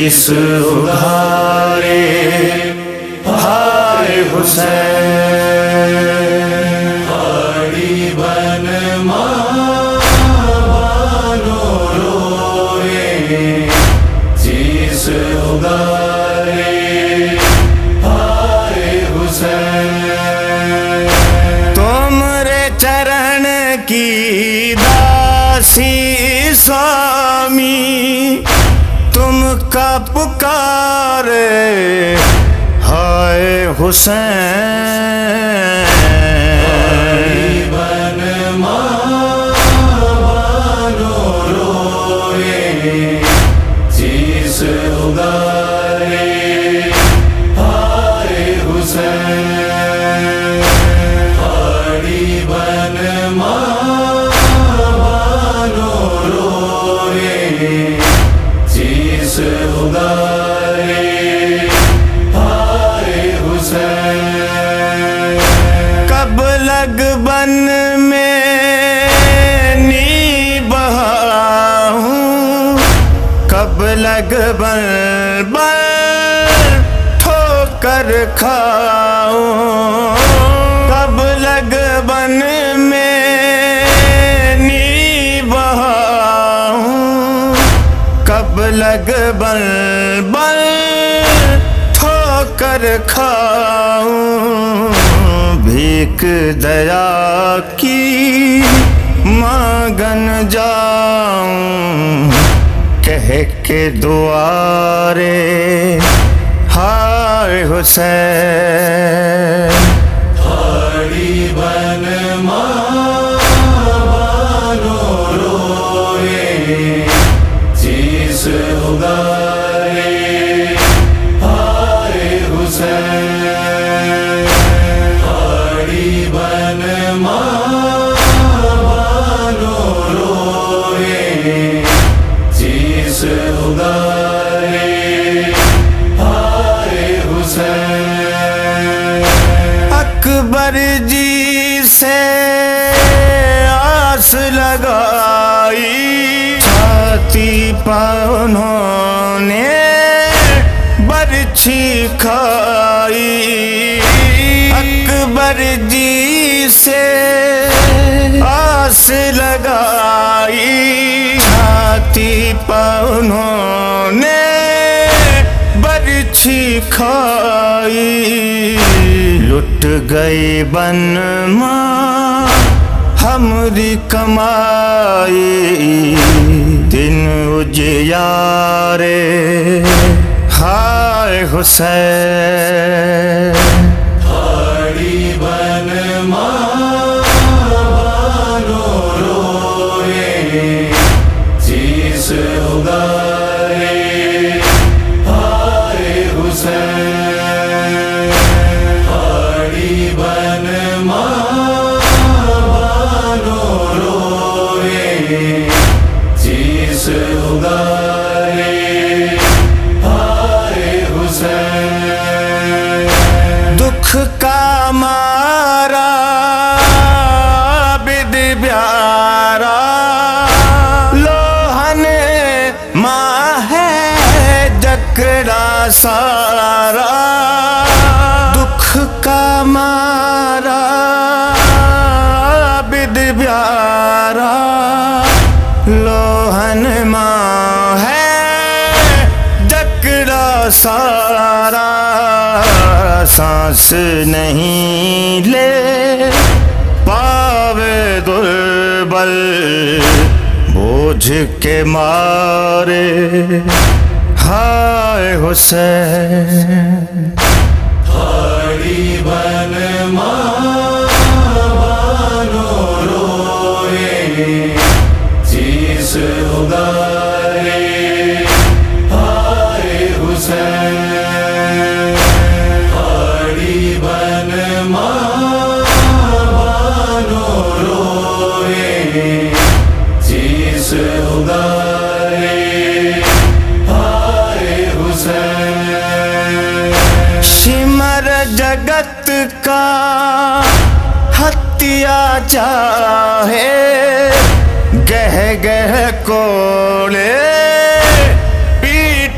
شیش اگھارے ہائے حسین ہاڑی بن ماں بانو روئے شیش اگھارے ہائے حسین تمرے چرن کی داسی سامی تم کا پکارے ہائے حسین بن ماں بانو روئے شیش اگھارے ہائے حسین ہاڑی بن ماں بانو روئے شیش اگھارے ہائے حسین کب لگ بن میں نی بہاؤں کب لگ بن ٹھوکر کھاؤں کب لگ بن میں نی بہاؤں کب لگ بن ٹھوکر کھاؤں بھیک دیا کی مانگن جاؤں کہہ کے دوارے ہائے حسین ہاڑی بن ماں بانو روئے شیش اگھارے ہائے حسین ہاڑی بن ماں بانو روئے شیش اگھارے ہائے حسین اکبر جی سے آس لگائی چھاتی پر انہوں نے برچھی کھائی اکبر جی سے آس لگائی چھاتی پر انہوں نے برچھی کھائی لٹ گئی بن ماں ہمری کمائی دن اجیارے ہائے حسین ہاڑی بن ماں بانو روئے شیش اگھارے ہائے حسین ہاڑی بن ماں بانو روئے شیش اگھارے ہائے حسین دکھ کا مارا بد پیارا لوہن ماں ہے جکڑا سارا دکھ کا مارا بد پیارا لوہن ماں ہے جکڑا سارا سانس نہیں لے پاوے دربل بوجھ کے مارے ہائے حسین ہاڑی بن ماں بانو روئے شیش اگھارے ہائے حسین ہاڑی بن ماں بانو روئے شیش اگھارے ہائے حسین سمر جگت کا ہتیا چاہے گہ گہ کوڑے پیٹ